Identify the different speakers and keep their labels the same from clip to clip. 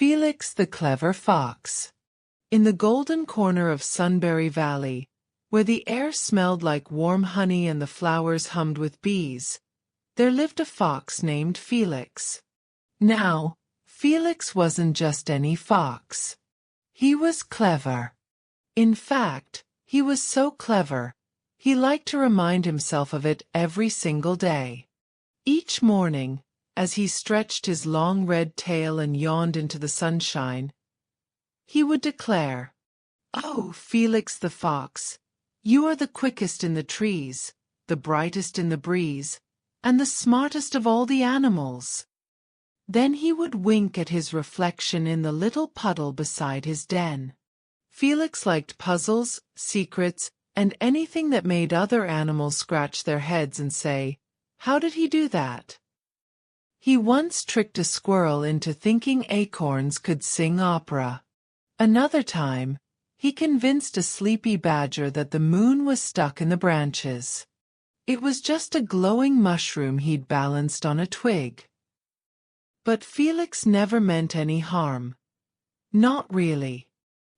Speaker 1: Felix the Clever Fox. In the golden corner of Sunbury Valley, where the air smelled like warm honey and the flowers hummed with bees, there lived a fox named Felix. Now, Felix wasn't just any fox. He was clever. In fact, he was so clever, he liked to remind himself of it every single day. Each morning, as he stretched his long red tail and yawned into the sunshine, he would declare, "Oh, Felix the Fox, you are the quickest in the trees, the brightest in the breeze, and the smartest of all the animals." Then he would wink at his reflection in the little puddle beside his den. Felix liked puzzles, secrets, and anything that made other animals scratch their heads and say, "How did he do that?" He once tricked a squirrel into thinking acorns could sing opera. Another time, he convinced a sleepy badger that the moon was stuck in the branches. It was just a glowing mushroom he'd balanced on a twig. But Felix never meant any harm. Not really.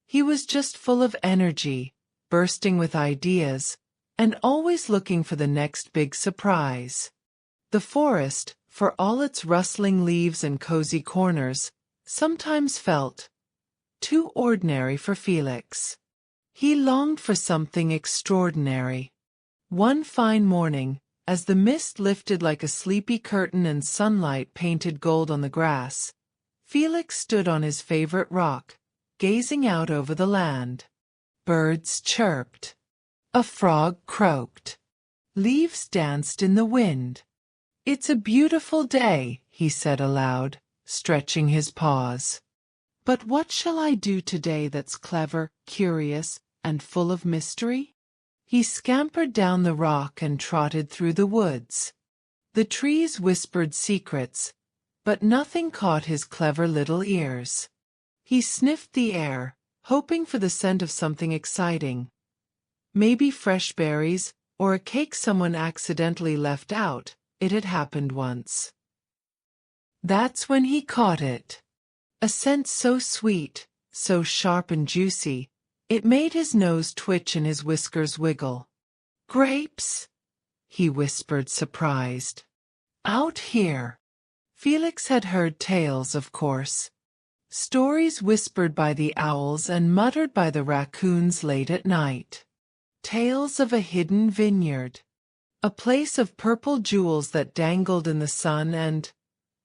Speaker 1: He was just full of energy, bursting with ideas, and always looking for the next big surprise. The forest, for all its rustling leaves and cozy corners, sometimes felt too ordinary for Felix. He longed for something extraordinary. One fine morning, as the mist lifted like a sleepy curtain and sunlight painted gold on the grass, Felix stood on his favorite rock, gazing out over the land. Birds chirped. A frog croaked. Leaves danced in the wind. "It's a beautiful day," he said aloud, stretching his paws. "But what shall I do today that's clever, curious, and full of mystery?" He scampered down the rock and trotted through the woods. The trees whispered secrets, but nothing caught his clever little ears. He sniffed the air, hoping for the scent of something exciting. Maybe fresh berries, or a cake someone accidentally left out. It had happened once. That's when he caught it. A scent so sweet, so sharp and juicy, it made his nose twitch and his whiskers wiggle. "Grapes?" he whispered, surprised. "Out here." Felix had heard tales, of course. Stories whispered by the owls and muttered by the raccoons late at night. Tales of a hidden vineyard. A place of purple jewels that dangled in the sun and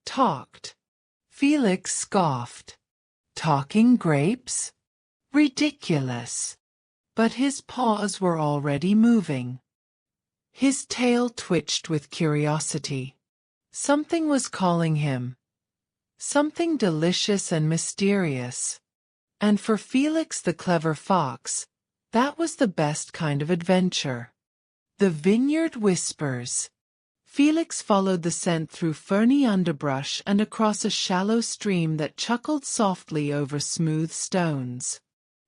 Speaker 1: talked. Felix scoffed. Talking grapes? Ridiculous. But his paws were already moving. His tail twitched with curiosity. Something was calling him. Something delicious and mysterious. And for Felix the Clever Fox, that was the best kind of adventure. The Vineyard Whispers. Felix followed the scent through ferny underbrush and across a shallow stream that chuckled softly over smooth stones.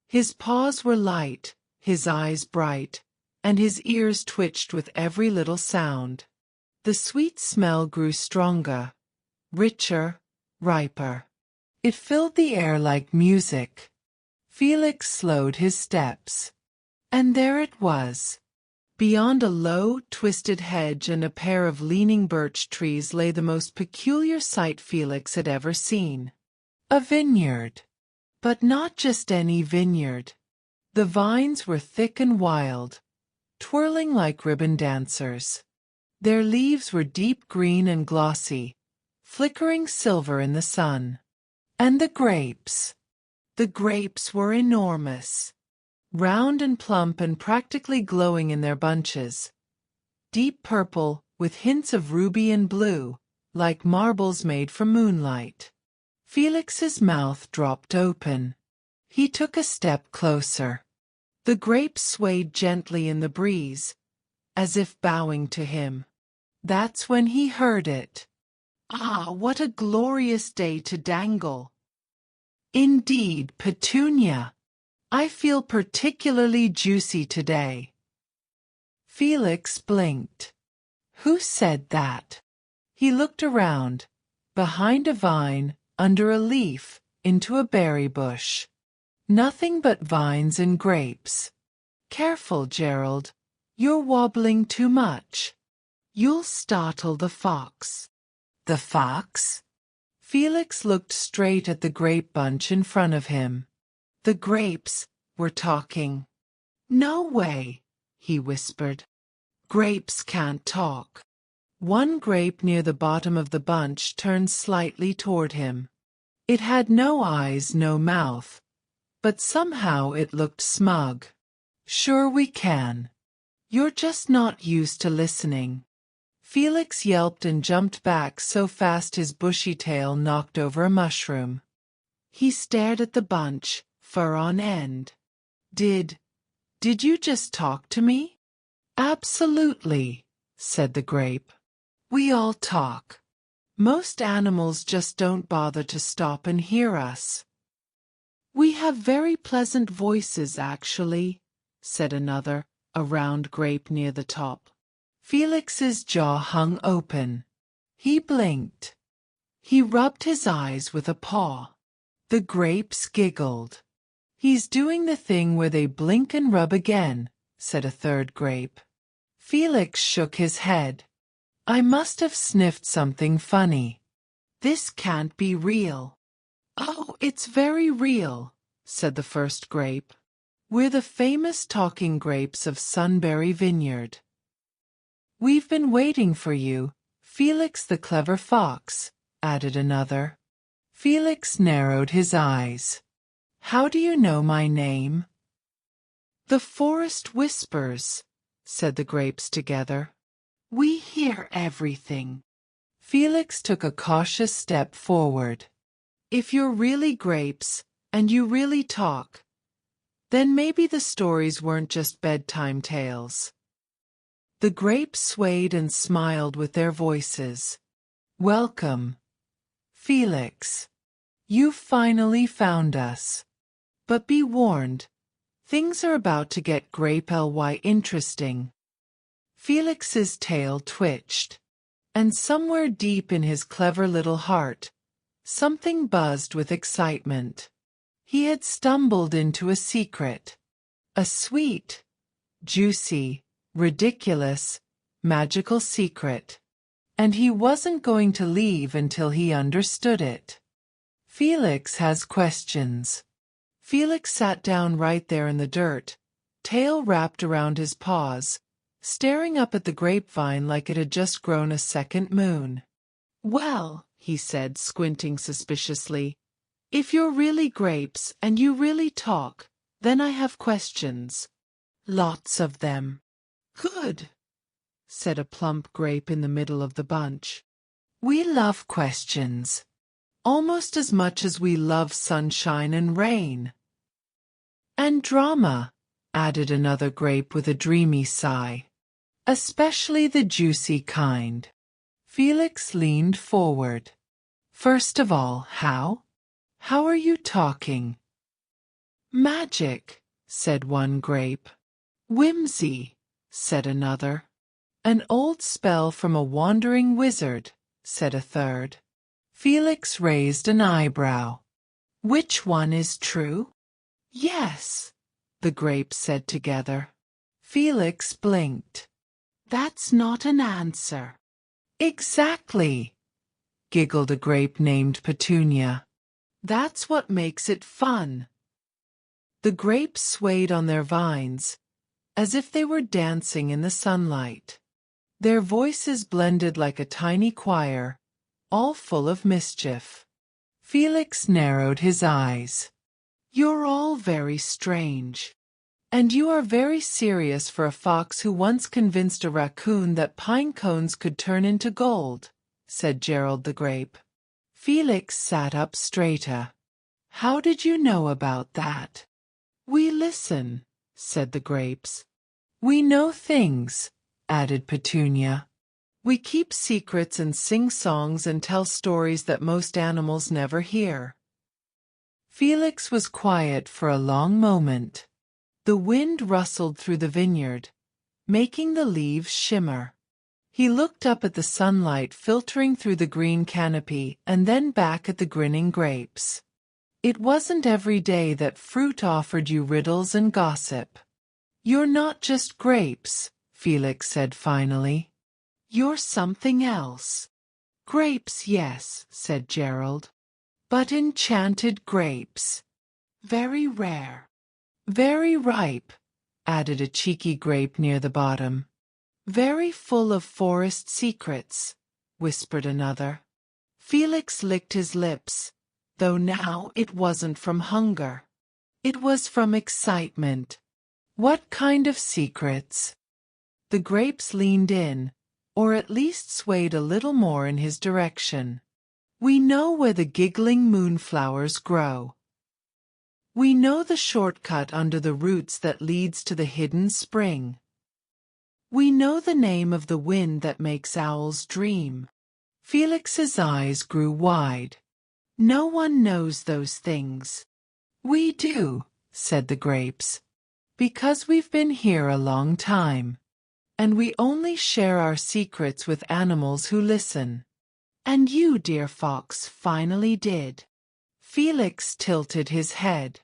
Speaker 1: His paws were light, his eyes bright, and his ears twitched with every little sound. The sweet smell grew stronger, richer, riper. It filled the air like music. Felix slowed his steps. And there it was. Beyond a low, twisted hedge and a pair of leaning birch trees lay the most peculiar sight Felix had ever seen. A vineyard. But not just any vineyard. The vines were thick and wild, twirling like ribbon dancers. Their leaves were deep green and glossy, flickering silver in the sun. And the grapes. The grapes were enormous. Round and plump and practically glowing in their bunches. Deep purple, with hints of ruby and blue, like marbles made from moonlight. Felix's mouth dropped open. He took a step closer. The grapes swayed gently in the breeze, as if bowing to him. That's when he heard it. "Ah, what a glorious day to dangle!" "Indeed, Petunia. I feel particularly juicy today." Felix blinked. Who said that? He looked around. Behind a vine, under a leaf, into a berry bush. Nothing but vines and grapes. Careful, Gerald. You're wobbling too much. You'll startle the fox. The fox? Felix looked straight at the grape bunch in front of him. The grapes were talking. No way, he whispered. Grapes can't talk. One grape near the bottom of the bunch turned slightly toward him. It had no eyes, no mouth, but somehow it looked smug. Sure we can. You're just not used to listening. Felix yelped and jumped back so fast his bushy tail knocked over a mushroom. He stared at the bunch, fur on end. Did you just talk to me? Absolutely, said the grape. We all talk. Most animals just don't bother to stop and hear us. We have very pleasant voices, actually, said another, a round grape near the top. Felix's jaw hung open. He blinked. He rubbed his eyes with a paw. The grapes giggled. He's doing the thing where they blink and rub again, said a third grape. Felix shook his head. I must have sniffed something funny. This can't be real. Oh, it's very real, said the first grape. We're the famous talking grapes of Sunbury Vineyard. We've been waiting for you, Felix the clever fox, added another. Felix narrowed his eyes. How do you know my name? The forest whispers, said the grapes together. We hear everything. Felix took a cautious step forward. If you're really grapes, and you really talk, then maybe the stories weren't just bedtime tales. The grapes swayed and smiled with their voices. Welcome, Felix. You finally found us. But be warned, things are about to get grape-ly interesting. Felix's tail twitched, and somewhere deep in his clever little heart, something buzzed with excitement. He had stumbled into a secret. A sweet, juicy, ridiculous, magical secret. And he wasn't going to leave until he understood it. Felix has questions. Felix sat down right there in the dirt, tail wrapped around his paws, staring up at the grapevine like it had just grown a second moon. Well, he said, squinting suspiciously, if you're really grapes and you really talk, then I have questions. Lots of them. Good, said a plump grape in the middle of the bunch. We love questions. Almost as much as we love sunshine and rain. And drama, added another grape with a dreamy sigh. Especially the juicy kind. Felix leaned forward. First of all, how? How are you talking? Magic, said one grape. Whimsy, said another. An old spell from a wandering wizard, said a third. Felix raised an eyebrow. Which one is true? Yes, the grapes said together. Felix blinked. That's not an answer. Exactly, giggled a grape named Petunia. That's what makes it fun. The grapes swayed on their vines, as if they were dancing in the sunlight. Their voices blended like a tiny choir, all full of mischief. Felix narrowed his eyes. You're all very strange. And you are very serious for a fox who once convinced a raccoon that pine cones could turn into gold, said Gerald the grape. Felix sat up straighter. How did you know about that? We listen, said the grapes. We know things, added Petunia. We keep secrets and sing songs and tell stories that most animals never hear. Felix was quiet for a long moment. The wind rustled through the vineyard, making the leaves shimmer. He looked up at the sunlight filtering through the green canopy and then back at the grinning grapes. It wasn't every day that fruit offered you riddles and gossip. You're not just grapes, Felix said finally. You're something else. Grapes, yes, said Gerald. But enchanted grapes. Very rare. Very ripe, added a cheeky grape near the bottom. Very full of forest secrets, whispered another. Felix licked his lips, though now it wasn't from hunger. It was from excitement. What kind of secrets? The grapes leaned in, or at least swayed a little more in his direction. We know where the giggling moonflowers grow. We know the shortcut under the roots that leads to the hidden spring. We know the name of the wind that makes owls dream. Felix's eyes grew wide. No one knows those things. We do, said the grapes. Because we've been here a long time. And we only share our secrets with animals who listen. And you, dear fox, finally did. Felix tilted his head.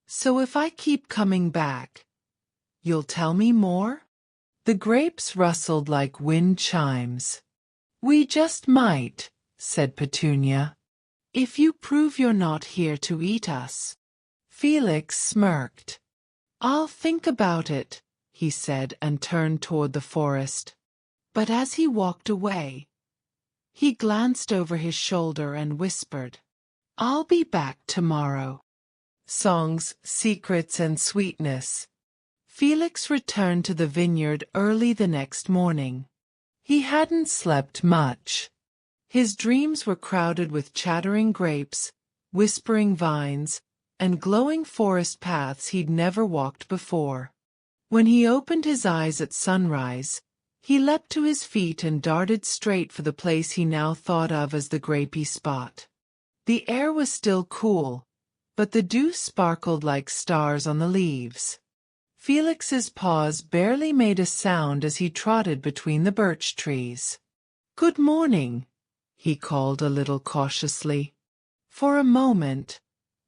Speaker 1: So if I keep coming back, you'll tell me more? The grapes rustled like wind chimes. We just might, said Petunia. If you prove you're not here to eat us. Felix smirked. I'll think about it, he said and turned toward the forest. But as he walked away, he glanced over his shoulder and whispered, I'll be back tomorrow. Songs, secrets, and sweetness. Felix returned to the vineyard early the next morning. He hadn't slept much. His dreams were crowded with chattering grapes, whispering vines, and glowing forest paths he'd never walked before. When he opened his eyes at sunrise, he leapt to his feet and darted straight for the place he now thought of as the grapey spot. The air was still cool, but the dew sparkled like stars on the leaves. Felix's paws barely made a sound as he trotted between the birch trees. Good morning, he called a little cautiously. For a moment,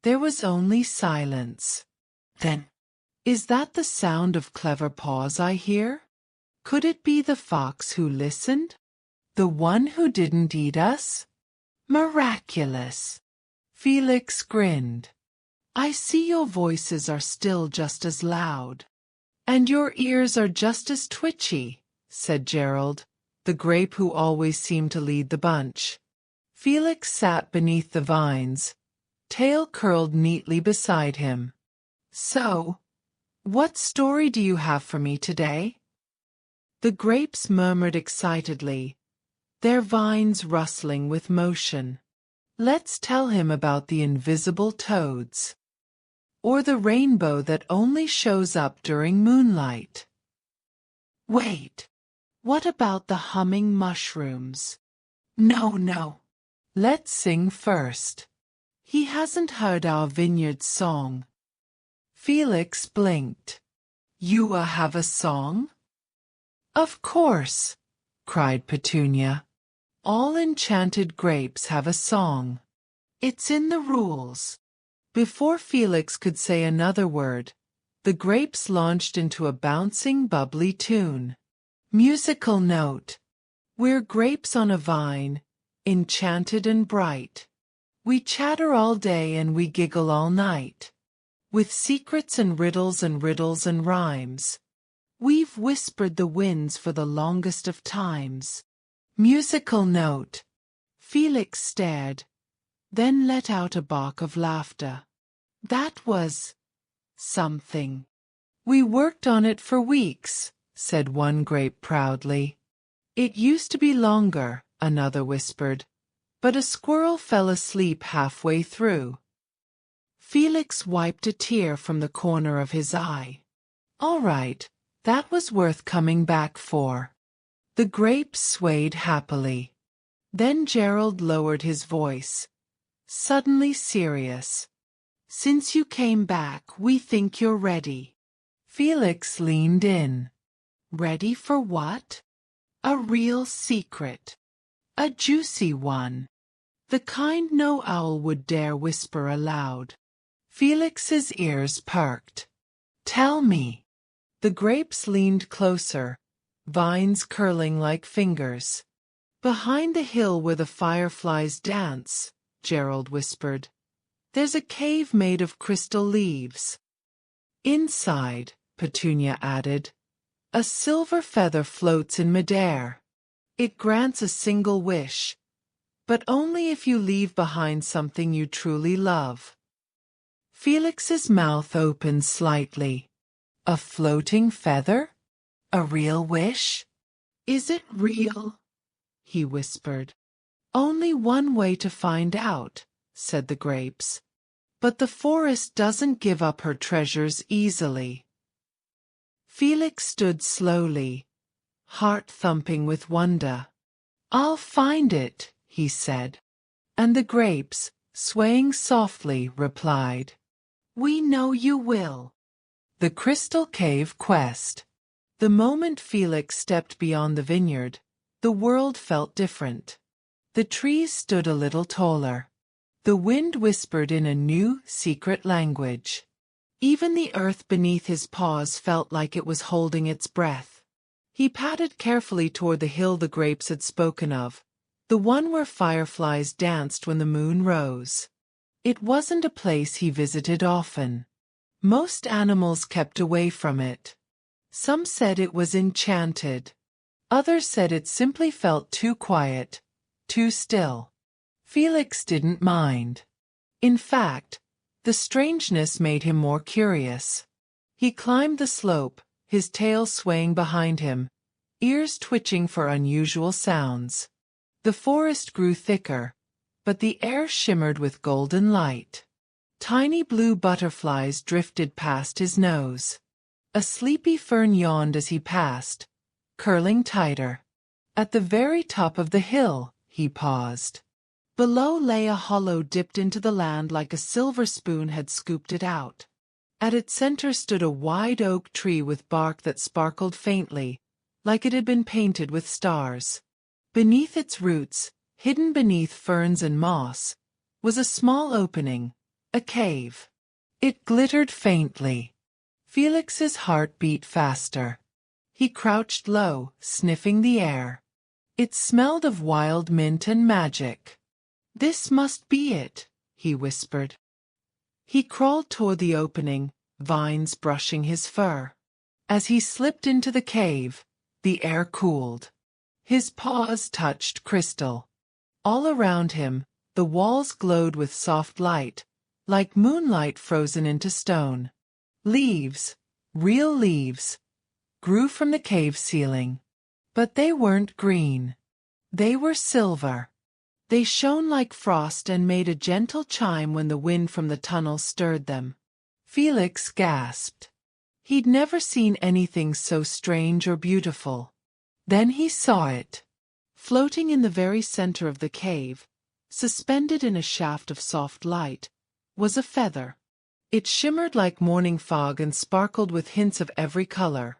Speaker 1: there was only silence. Then, is that the sound of clever paws I hear? Could it be the fox who listened? The one who didn't eat us? Miraculous! Felix grinned. I see your voices are still just as loud. And your ears are just as twitchy, said Gerald, the grape who always seemed to lead the bunch. Felix sat beneath the vines, tail curled neatly beside him. So, what story do you have for me today? The grapes murmured excitedly, their vines rustling with motion. Let's tell him about the invisible toads. Or the rainbow that only shows up during moonlight. Wait, what about the humming mushrooms? No. Let's sing first. He hasn't heard our vineyard song. Felix blinked. You have a song? Of course, cried Petunia. All enchanted grapes have a song. It's in the rules. Before Felix could say another word, the grapes launched into a bouncing, bubbly tune. Musical note. We're grapes on a vine, enchanted and bright. We chatter all day and we giggle all night. With secrets and riddles and rhymes. We've whispered the winds for the longest of times. Musical note. Felix stared, then let out a bark of laughter. That was something. We worked on it for weeks, said one grape proudly. It used to be longer, another whispered, but a squirrel fell asleep halfway through. Felix wiped a tear from the corner of his eye. All right, that was worth coming back for. The grapes swayed happily. Then Gerald lowered his voice, suddenly serious. Since you came back, we think you're ready. Felix leaned in. Ready for what? A real secret. A juicy one. the kind no owl would dare whisper aloud. Felix's ears perked. "Tell me." The grapes leaned closer, vines curling like fingers. "Behind the hill where the fireflies dance," Gerald whispered, "there's a cave made of crystal leaves." "Inside," Petunia added, "a silver feather floats in midair. It grants a single wish, but only if you leave behind something you truly love." Felix's mouth opened slightly. "A floating feather? A real wish?" "Is it real?" he whispered. "Only one way to find out," said the grapes. "But the forest doesn't give up her treasures easily." Felix stood slowly, heart thumping with wonder. "I'll find it," he said. And the grapes, swaying softly, replied, "We know you will." The Crystal Cave Quest. The moment Felix stepped beyond the vineyard, the world felt different. The trees stood a little taller. The wind whispered in a new, secret language. Even the earth beneath his paws felt like it was holding its breath. He padded carefully toward the hill the grapes had spoken of, the one where fireflies danced when the moon rose. It wasn't a place he visited often. Most animals kept away from it. Some said it was enchanted. Others said it simply felt too quiet, too still. Felix didn't mind. In fact, the strangeness made him more curious. He climbed the slope, his tail swaying behind him, ears twitching for unusual sounds. The forest grew thicker, but the air shimmered with golden light. Tiny blue butterflies drifted past his nose. A sleepy fern yawned as he passed, curling tighter. At the very top of the hill, he paused. Below lay a hollow dipped into the land like a silver spoon had scooped it out. At its center stood a wide oak tree with bark that sparkled faintly, like it had been painted with stars. Beneath its roots, hidden beneath ferns and moss, was a small opening, a cave. It glittered faintly. Felix's heart beat faster. He crouched low, sniffing the air. It smelled of wild mint and magic. "This must be it," he whispered. He crawled toward the opening, vines brushing his fur. As he slipped into the cave, the air cooled. His paws touched crystal. All around him, the walls glowed with soft light, like moonlight frozen into stone. Leaves, real leaves, grew from the cave ceiling. But they weren't green. They were silver. They shone like frost and made a gentle chime when the wind from the tunnel stirred them. Felix gasped. He'd never seen anything so strange or beautiful. Then he saw it. Floating in the very center of the cave, suspended in a shaft of soft light, was a feather. It shimmered like morning fog and sparkled with hints of every color.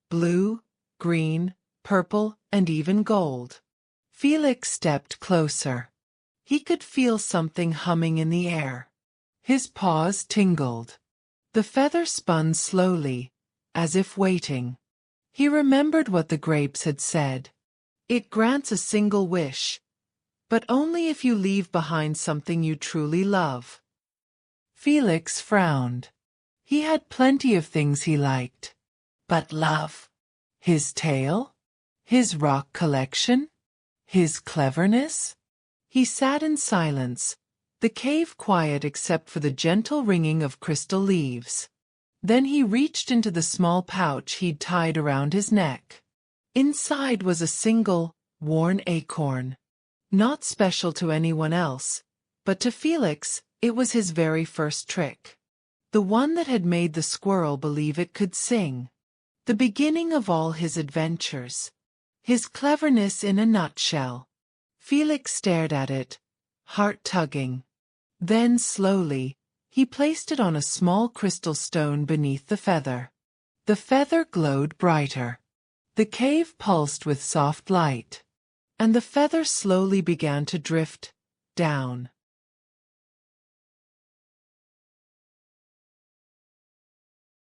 Speaker 1: Blue, green, purple, and even gold. Felix stepped closer. He could feel something humming in the air. His paws tingled. The feather spun slowly, as if waiting. He remembered what the grapes had said. It grants a single wish, but only if you leave behind something you truly love. Felix frowned. He had plenty of things he liked. But love? His tail? His rock collection? His cleverness? He sat in silence, the cave quiet except for the gentle ringing of crystal leaves. Then he reached into the small pouch he'd tied around his neck. Inside was a single, worn acorn. Not special to anyone else, but to Felix, it was his very first trick. The one that had made the squirrel believe it could sing. The beginning of all his adventures. His cleverness in a nutshell. Felix stared at it, heart tugging. Then slowly, he placed it on a small crystal stone beneath the feather. The feather glowed brighter. The cave pulsed with soft light. And the feather slowly began to drift, down.